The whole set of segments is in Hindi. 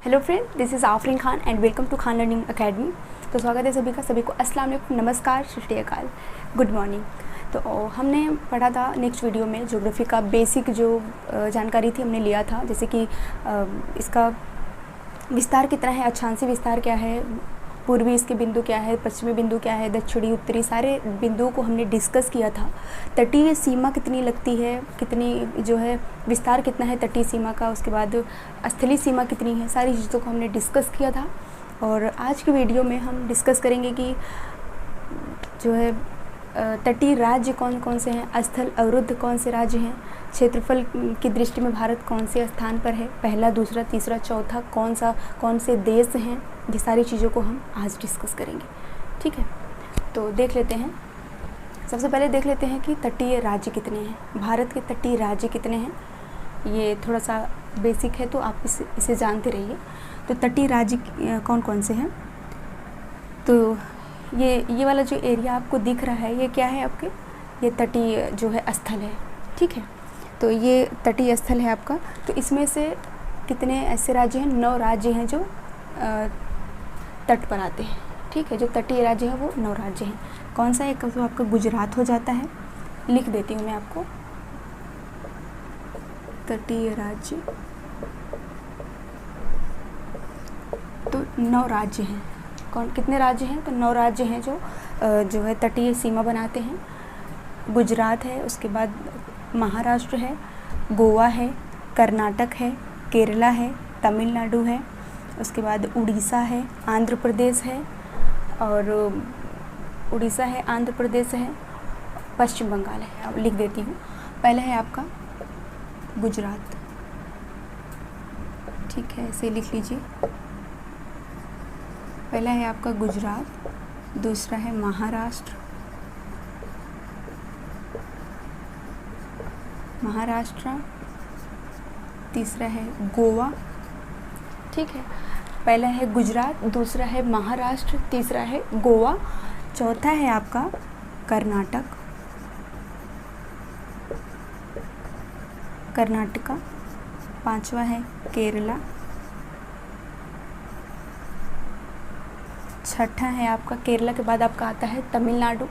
Hello friend, this is Afreen Khan and welcome to Khan learning academy. तो स्वागत है सभी को अस्सलाम वालेकुम, नमस्कार, सत अकाल, गुड मॉर्निंग। तो हमने पढ़ा था नेक्स्ट वीडियो में ज्योग्राफी का बेसिक जो जानकारी थी हमने लिया था, जैसे कि इसका विस्तार कितना है, अक्षांशीय विस्तार क्या है, पूर्वी इसके बिंदु क्या है, पश्चिमी बिंदु क्या है, दक्षिणी उत्तरी सारे बिंदुओं को हमने डिस्कस किया था। तटीय सीमा कितनी लगती है, कितनी जो है विस्तार कितना है तटीय सीमा का, उसके बाद स्थलीय सीमा कितनी है, सारी चीज़ों को हमने डिस्कस किया था। और आज की वीडियो में हम डिस्कस करेंगे कि जो है तटीय राज्य कौन कौन से हैं, स्थल अवरुद्ध कौन से राज्य हैं, क्षेत्रफल की दृष्टि में भारत कौन से स्थान पर है, पहला, दूसरा, तीसरा, चौथा कौन से देश हैं, ये सारी चीज़ों को हम आज डिस्कस करेंगे। ठीक है, तो देख लेते हैं। सबसे पहले देख लेते हैं कि तटीय राज्य कितने हैं, भारत के तटीय राज्य कितने हैं। ये थोड़ा सा बेसिक है तो आप इसे जानते रहिए। तो तटीय राज्य कौन कौन से हैं, तो ये वाला जो एरिया आपको दिख रहा है ये क्या है आपके, ये तटीय जो है स्थल है। ठीक है, तो ये तटीय स्थल है आपका। तो इसमें से कितने ऐसे राज्य हैं, 9 राज्य हैं जो तट पर आते हैं। ठीक है, जो तटीय राज्य है वो 9 राज्य हैं। कौन सा एक तो आपका गुजरात हो जाता है, लिख देती हूँ मैं आपको, तटीय राज्य। तो 9 राज्य हैं। कितने राज्य हैं, तो 9 राज्य हैं जो है तटीय सीमा बनाते हैं। गुजरात है, उसके बाद महाराष्ट्र है, गोवा है, कर्नाटक है, केरला है, तमिलनाडु है, उसके बाद उड़ीसा है, आंध्र प्रदेश है, और उड़ीसा है, आंध्र प्रदेश है, पश्चिम बंगाल है। अब लिख देती हूँ। पहला है आपका गुजरात। ठीक है, ऐसे लिख लीजिए। पहला है आपका गुजरात, दूसरा है महाराष्ट्र, तीसरा है गोवा। ठीक है, पहला है गुजरात, दूसरा है महाराष्ट्र, तीसरा है गोवा, चौथा है आपका कर्नाटका, पांचवा है केरला, छठा है आपका, केरला के बाद आपका आता है तमिलनाडु।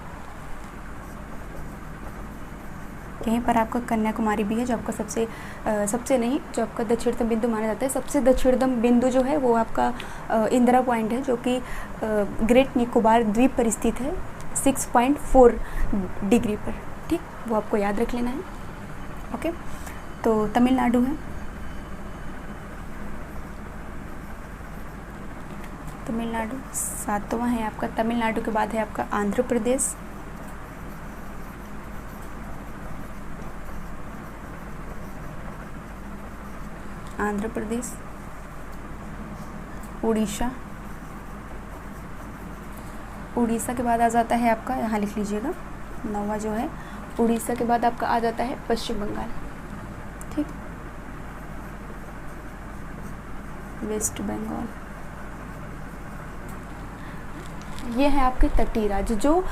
यहीं पर आपका कन्याकुमारी भी है, जो आपका सबसे नहीं, जो आपका दक्षिणतम बिंदु माना जाता है। सबसे दक्षिणतम बिंदु जो है वो आपका इंदिरा पॉइंट है, जो कि ग्रेट निकोबार द्वीप पर स्थित है, 6.4 डिग्री पर। ठीक, वो आपको याद रख लेना है। ओके, तो तमिलनाडु है, तमिलनाडु 7वां है आपका। तमिलनाडु के बाद है आपका आंध्र प्रदेश, उड़ीसा के बाद आ जाता है आपका, यहाँ लिख लीजिएगा 9वां जो है, उड़ीसा के बाद आपका आ जाता है पश्चिम बंगाल। ठीक, वेस्ट बंगाल। ये है आपके तटीय राज्य जो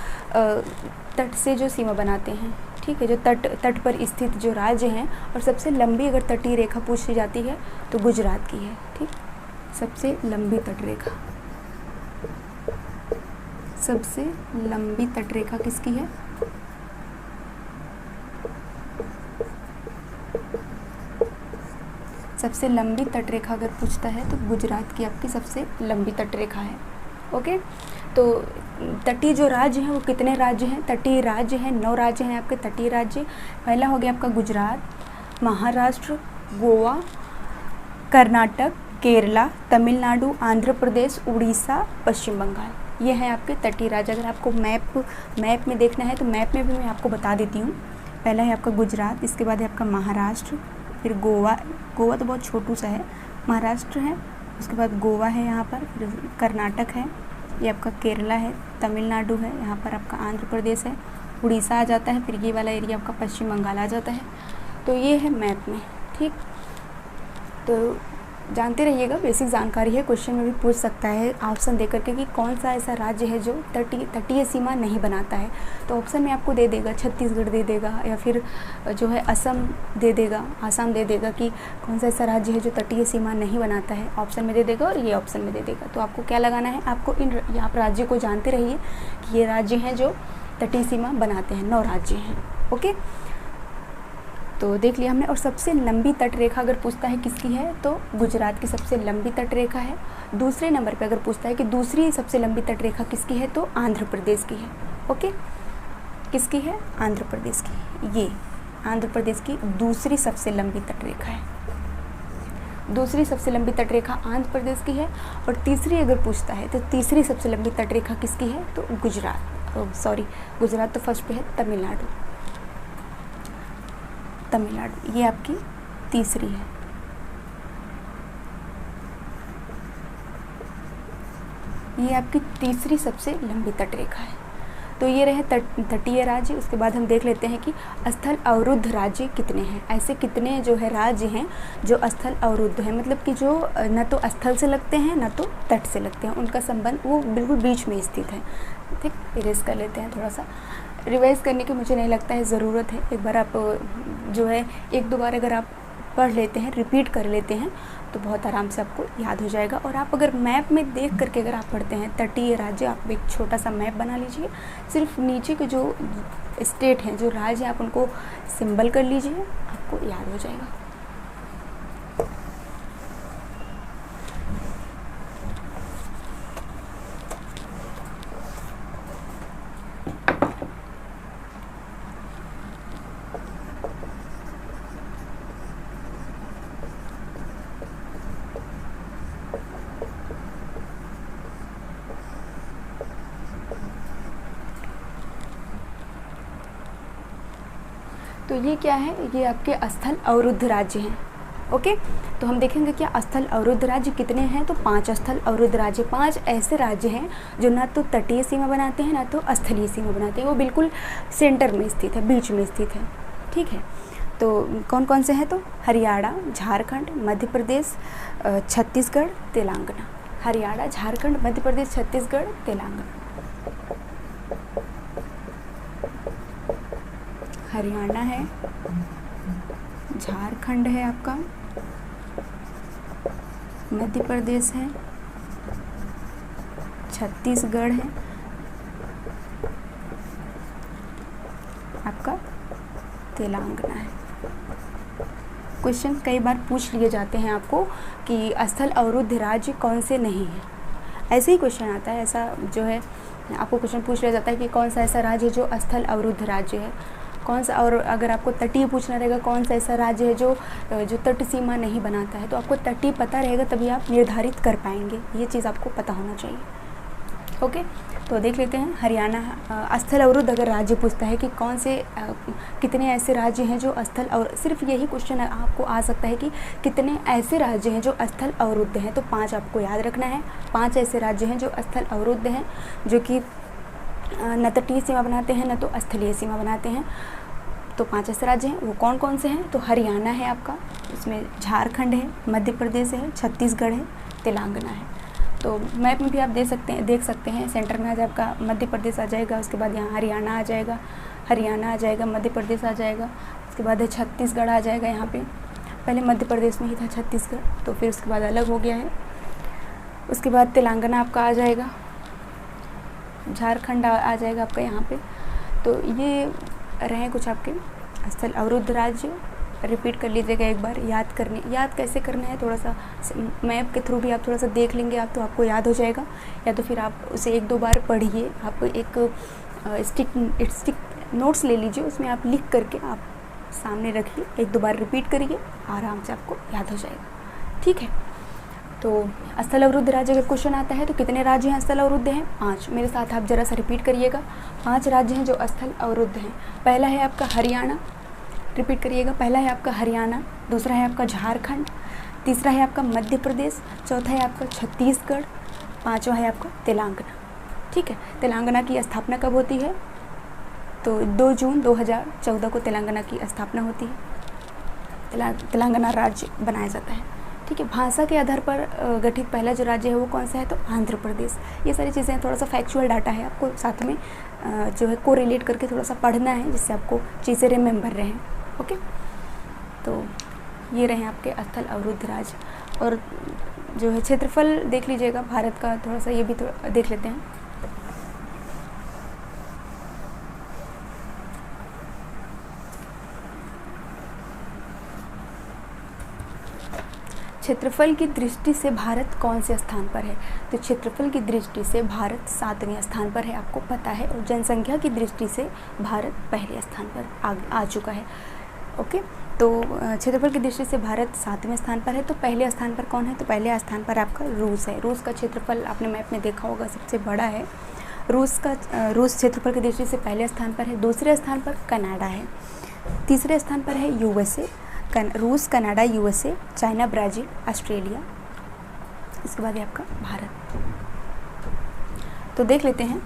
तट से जो सीमा बनाते हैं। ठीक है, जो तट पर स्थित जो राज्य हैं, और सबसे लंबी अगर तटीय रेखा पूछी जाती है तो गुजरात की है। ठीक, सबसे लंबी तट रेखा किसकी है, सबसे लंबी तट रेखा अगर पूछता है तो गुजरात की आपकी सबसे लंबी तट रेखा है। ओके, तो तटीय जो राज्य हैं वो कितने राज्य हैं, तटीय राज्य हैं 9 राज्य हैं आपके तटीय राज्य। पहला हो गया आपका गुजरात, महाराष्ट्र, गोवा, कर्नाटक, केरला, तमिलनाडु, आंध्र प्रदेश, उड़ीसा, पश्चिम बंगाल। ये है आपके तटीय राज्य। अगर आपको मैप में देखना है तो मैप में भी मैं आपको बता देती हूँ। पहला है आपका गुजरात, इसके बाद है आपका महाराष्ट्र, फिर गोवा तो बहुत छोटू सा है, महाराष्ट्र है, उसके बाद गोवा है यहाँ पर, फिर कर्नाटक है, ये आपका केरला है, तमिलनाडु है, यहाँ पर आपका आंध्र प्रदेश है, उड़ीसा आ जाता है, फिर ये वाला एरिया आपका पश्चिम बंगाल आ जाता है। तो ये है मैप में। ठीक, तो जानते रहिएगा, बेसिक जानकारी है, क्वेश्चन में भी पूछ सकता है ऑप्शन दे करके कि कौन सा ऐसा राज्य है जो तटीय सीमा नहीं बनाता है। तो ऑप्शन में आपको दे देगा छत्तीसगढ़ दे देगा, या फिर जो है असम दे देगा, आसाम दे देगा कि कौन सा ऐसा राज्य है जो तटीय सीमा नहीं बनाता है, ऑप्शन में दे देगा और ये ऑप्शन में दे देगा। तो आपको क्या लगाना है, आपको आप राज्य को जानते रहिए कि ये राज्य हैं जो तटीय सीमा बनाते हैं, 9 राज्य हैं। ओके, तो देख लिया हमने। और सबसे लंबी तट रेखा अगर पूछता है किसकी है, तो गुजरात की सबसे लंबी तट रेखा है। दूसरे नंबर पे अगर पूछता है कि दूसरी सबसे लंबी तट रेखा किसकी है, तो आंध्र प्रदेश की है। ओके, किसकी है, आंध्र प्रदेश की। ये आंध्र प्रदेश की दूसरी सबसे लंबी तट रेखा है। दूसरी सबसे लंबी तट रेखा आंध्र प्रदेश की है। और तीसरी अगर पूछता है तो तीसरी सबसे लंबी तट रेखा किसकी है, तो गुजरात तो फर्स्ट पे है, तमिलनाडु। ये आपकी तीसरी है। ये आपकी तीसरी सबसे लंबी तट रेखा है। तो ये रहे तटीय राज्य। उसके बाद हम देख लेते हैं कि स्थल अवरुद्ध राज्य कितने हैं। ऐसे कितने जो है राज्य हैं जो स्थल अवरुद्ध हैं, मतलब कि जो न तो स्थल से लगते हैं न तो तट से लगते हैं, उनका संबंध वो बिल्कुल बीच में स्थित है। ठीक, इरेज कर लेते हैं, थोड़ा सा रिवाइज करने की मुझे नहीं लगता है ज़रूरत है। एक बार आप जो है 1-2 बार अगर आप पढ़ लेते हैं, रिपीट कर लेते हैं, तो बहुत आराम से आपको याद हो जाएगा। और आप अगर मैप में देख करके अगर आप पढ़ते हैं तटीय राज्य, आप एक छोटा सा मैप बना लीजिए, सिर्फ नीचे के जो स्टेट हैं, जो राज्य हैं, आप उनको सिंबल कर लीजिए, आपको याद हो जाएगा। तो ये क्या है, ये आपके स्थल अवरुद्ध राज्य हैं। ओके, तो हम देखेंगे क्या स्थल अवरुद्ध राज्य कितने हैं, तो 5 स्थल अवरुद्ध राज्य। 5 ऐसे राज्य हैं जो ना तो तटीय सीमा बनाते हैं ना तो स्थलीय सीमा बनाते हैं, वो बिल्कुल सेंटर में स्थित है, बीच में स्थित है। ठीक है, तो कौन कौन से हैं, तो हरियाणा, झारखंड, मध्य प्रदेश, छत्तीसगढ़, तेलंगाना। हरियाणा, झारखंड, मध्य प्रदेश, छत्तीसगढ़, तेलंगाना। हरियाणा है, झारखंड है आपका, मध्य प्रदेश है, छत्तीसगढ़ है, आपका तेलंगाना है। क्वेश्चन कई बार पूछ लिए जाते हैं आपको कि स्थल अवरुद्ध राज्य कौन से नहीं है, ऐसे ही क्वेश्चन आता है। ऐसा जो है आपको क्वेश्चन पूछ लिया जाता है कि कौन सा ऐसा राज्य है जो स्थल अवरुद्ध राज्य है, कौन सा। और अगर आपको तटीय पूछना रहेगा कौन सा ऐसा राज्य है जो तट सीमा नहीं बनाता है, तो आपको तटीय पता रहेगा तभी आप निर्धारित कर पाएंगे, ये चीज़ आपको पता होना चाहिए। ओके, तो देख लेते हैं हरियाणा। स्थल अवरुद्ध अगर राज्य पूछता है कि कौन से कितने ऐसे राज्य हैं जो स्थल, और सिर्फ यही क्वेश्चन आपको आ सकता है कि कितने ऐसे राज्य हैं जो स्थल अवरुद्ध हैं, तो 5 आपको याद रखना है। 5 ऐसे राज्य हैं जो स्थल अवरुद्ध हैं, जो कि न तटीय सीमा बनाते हैं न तो स्थलीय सीमा बनाते हैं। तो 5 ऐसे राज्य हैं, वो कौन कौन से हैं, तो हरियाणा है आपका, उसमें झारखंड है, मध्य प्रदेश है, छत्तीसगढ़ है, तेलंगाना है। तो मैप में भी आप देख सकते हैं सेंटर में आज आपका मध्य प्रदेश आ जाएगा, उसके बाद यहाँ हरियाणा आ जाएगा, मध्य प्रदेश आ जाएगा, उसके बाद छत्तीसगढ़ आ जाएगा। यहाँ पे पहले मध्य प्रदेश में ही था छत्तीसगढ़, तो फिर उसके बाद अलग हो गया है। उसके बाद तेलंगाना आपका आ जाएगा, झारखंड आ जाएगा आपका यहाँ पे। तो ये रहे कुछ आपके स्थल अवरुद्ध राज्य। रिपीट कर लीजिएगा एक बार, याद कैसे करना है, थोड़ा सा मैप के थ्रू भी आप थोड़ा सा देख लेंगे आप, तो आपको याद हो जाएगा। या तो फिर आप उसे 1-2 बार पढ़िए, आप एक स्टिक नोट्स ले लीजिए, उसमें आप लिख करके आप सामने रखिए, 1-2 बार रिपीट करिए, आराम से आपको याद हो जाएगा। ठीक है, तो स्थल अवरुद्ध राज्य अगर क्वेश्चन आता है तो कितने राज्य हैं स्थल अवरुद्ध हैं, 5। मेरे साथ आप जरा सा रिपीट करिएगा, 5 राज्य हैं जो स्थल अवरुद्ध हैं। पहला है आपका हरियाणा, रिपीट करिएगा, पहला है आपका हरियाणा, दूसरा है आपका झारखंड, तीसरा है आपका मध्य प्रदेश, चौथा है आपका छत्तीसगढ़, 5वां है आपका तेलंगाना। ठीक है, तेलंगाना की स्थापना कब होती है, तो 2 जून 2014 को तेलंगाना की स्थापना होती है, तेलंगाना राज्य बनाया जाता है। ठीक है। भाषा के आधार पर गठित पहला जो राज्य है वो कौन सा है, तो आंध्र प्रदेश। ये सारी चीज़ें थोड़ा सा फैक्चुअल डाटा है, आपको साथ में जो है को रिलेट करके थोड़ा सा पढ़ना है, जिससे आपको चीज़ें रिमेंबर रहें। ओके, तो ये रहे आपके स्थल अवरुद्ध राज्य। और जो है क्षेत्रफल देख लीजिएगा भारत का, थोड़ा सा ये भी थोड़ा देख लेते हैं। क्षेत्रफल की दृष्टि से भारत कौन से स्थान पर है, तो क्षेत्रफल की दृष्टि से भारत 7वें स्थान पर है, आपको पता है। और जनसंख्या की दृष्टि से भारत पहले स्थान पर आ चुका है। ओके, तो क्षेत्रफल की दृष्टि से भारत 7वें स्थान पर है। तो पहले स्थान पर कौन है, तो पहले स्थान पर आपका रूस है। रूस का क्षेत्रफल आपने मैप में देखा होगा, सबसे बड़ा है। रूस क्षेत्रफल की दृष्टि से पहले स्थान पर है। दूसरे स्थान पर कनाडा है। तीसरे स्थान पर है यूएसए। रूस, Canada, USA, China, Brazil, Australia. इसके बाद है आपका भारत। तो देख लेते हैं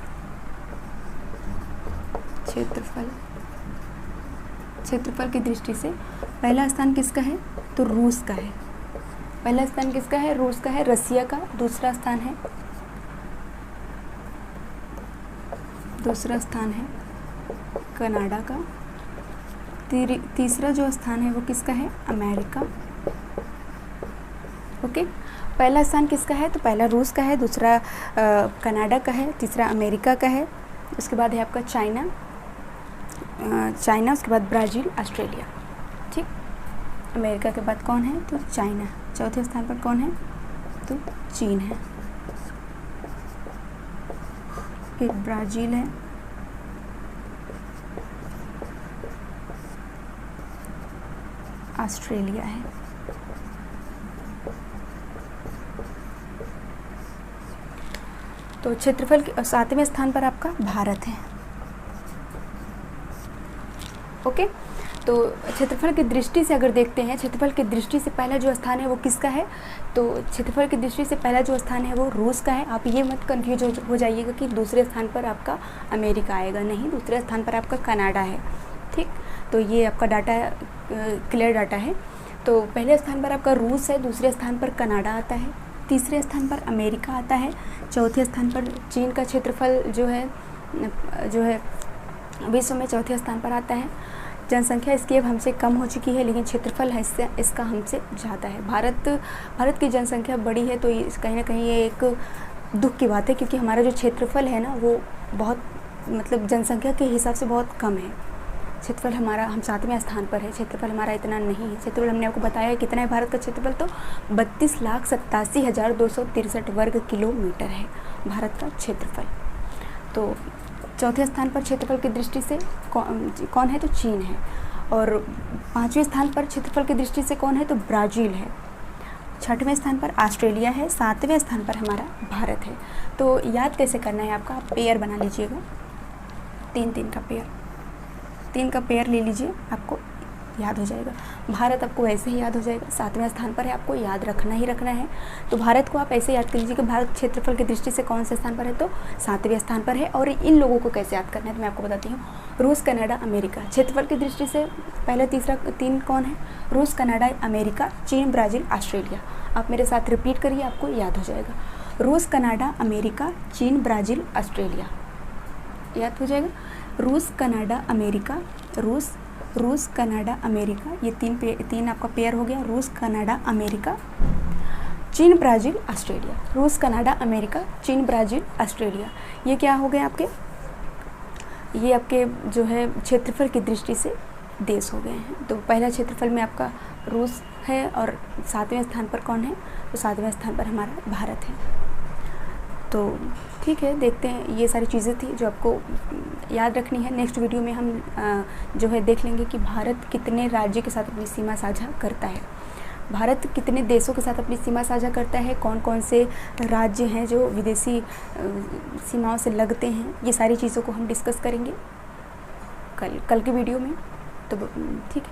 क्षेत्रफल की दृष्टि से पहला स्थान किसका है, तो रूस का है। पहला स्थान किसका है, रूस का है। रसिया का दूसरा स्थान है कनाडा का। तीसरा जो स्थान है वो किसका है, अमेरिका। ओके, पहला स्थान किसका है, तो पहला रूस का है, दूसरा कनाडा का है, तीसरा अमेरिका का है। उसके बाद है आपका चाइना, उसके बाद ब्राज़ील, ऑस्ट्रेलिया। ठीक, अमेरिका के बाद कौन है, तो चाइना। चौथे स्थान पर कौन है, तो चीन है। फिर ब्राज़ील है, ऑस्ट्रेलिया है। तो क्षेत्रफल के 7वें स्थान पर आपका भारत है। ओके, तो क्षेत्रफल की दृष्टि से अगर देखते हैं, क्षेत्रफल की दृष्टि से पहला जो स्थान है वो किसका है, तो क्षेत्रफल की दृष्टि से पहला जो स्थान है वो रूस का है। आप ये मत कंफ्यूज हो जाइएगा कि दूसरे स्थान पर आपका अमेरिका आएगा, नहीं, दूसरे स्थान पर आपका कनाडा है। ठीक, तो ये आपका डाटा क्लियर डाटा है। तो पहले स्थान पर आपका रूस है, दूसरे स्थान पर कनाडा आता है, तीसरे स्थान पर अमेरिका आता है, चौथे स्थान पर चीन का क्षेत्रफल जो है विश्व में चौथे स्थान पर आता है। जनसंख्या इसकी अब हमसे कम हो चुकी है, लेकिन क्षेत्रफल है इसका हमसे ज़्यादा है। भारत की जनसंख्या बड़ी है, तो कहीं ना कहीं ये एक दुख की बात है, क्योंकि हमारा जो क्षेत्रफल है ना वो बहुत मतलब जनसंख्या के हिसाब से बहुत कम है। क्षेत्रफल हमारा, हम 7वें स्थान पर है, क्षेत्रफल हमारा इतना नहीं है। क्षेत्रफल हमने आपको बताया है कितना है भारत का क्षेत्रफल, तो 32,87,263 वर्ग किलोमीटर है भारत का क्षेत्रफल। तो चौथे स्थान पर क्षेत्रफल की दृष्टि से कौन है, तो चीन है। और 5वें स्थान पर क्षेत्रफल की दृष्टि से कौन है, तो ब्राज़ील है। 6वें स्थान पर ऑस्ट्रेलिया है। 7वें स्थान पर हमारा भारत है। तो याद कैसे करना है आपका, आप पेयर बना लीजिएगा, 3 का पेयर ले लीजिए, आपको याद हो जाएगा। भारत आपको ऐसे ही याद हो जाएगा, 7वें स्थान पर है, आपको याद रखना है। तो भारत को आप ऐसे याद कर लीजिए कि भारत क्षेत्रफल की दृष्टि से कौन से स्थान पर है, तो 7वें स्थान पर है। और इन लोगों को कैसे याद करना है तो मैं आपको बताती हूँ। रूस, कनाडा, अमेरिका। क्षेत्रफल की दृष्टि से पहला 3 कौन है, रूस, कनाडा, अमेरिका, चीन, ब्राज़ील, ऑस्ट्रेलिया। आप मेरे साथ रिपीट करिए, आपको याद हो जाएगा। रूस, कनाडा, अमेरिका, चीन, ब्राज़ील, ऑस्ट्रेलिया, याद हो जाएगा। रूस, कनाडा, अमेरिका, रूस, कनाडा, अमेरिका, ये 3 आपका पेयर हो गया। रूस, कनाडा, अमेरिका, चीन, ब्राज़ील, ऑस्ट्रेलिया। रूस, कनाडा, अमेरिका, चीन, ब्राज़ील, ऑस्ट्रेलिया। ये क्या हो गए आपके, ये आपके जो है क्षेत्रफल की दृष्टि से देश हो गए हैं। तो पहला क्षेत्रफल में आपका रूस है और 7वें स्थान पर कौन है, तो 7वें स्थान पर हमारा भारत है। तो ठीक है, देखते हैं, ये सारी चीज़ें थी जो आपको याद रखनी है। नेक्स्ट वीडियो में हम जो है देख लेंगे कि भारत कितने राज्य के साथ अपनी सीमा साझा करता है, भारत कितने देशों के साथ अपनी सीमा साझा करता है, कौन कौन से राज्य हैं जो विदेशी सीमाओं से लगते हैं। ये सारी चीज़ों को हम डिस्कस करेंगे कल के वीडियो में। तो ठीक है,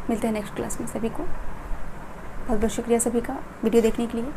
मिलते हैं नेक्स्ट क्लास में। सभी को बहुत बहुत शुक्रिया सभी का वीडियो देखने के लिए।